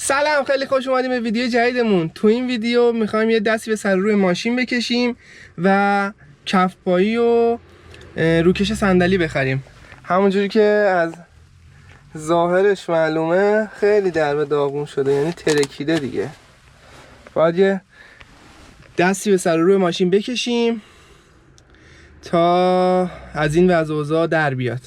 سلام، خیلی خوش اومدیم به ویدیو جدیدمون. تو این ویدیو میخوایم یه دستی به سر روی ماشین بکشیم و کف پایی و روکش صندلی بخریم. همونجوری که از ظاهرش معلومه خیلی درب داغون شده، یعنی ترکیده دیگه. باید یه دستی به سر روی ماشین بکشیم تا از این وضع و اوضاع در بیاد.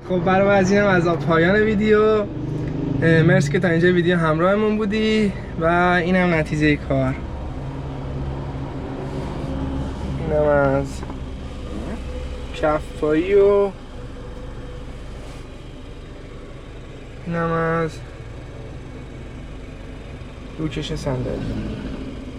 خب برای عزیزم از پایان ویدیو. مرسی که تا اینجا ویدیو همراهمون بودی و اینم نتیجه کار. اینم از کف پایی و اینم از روکش صندلی.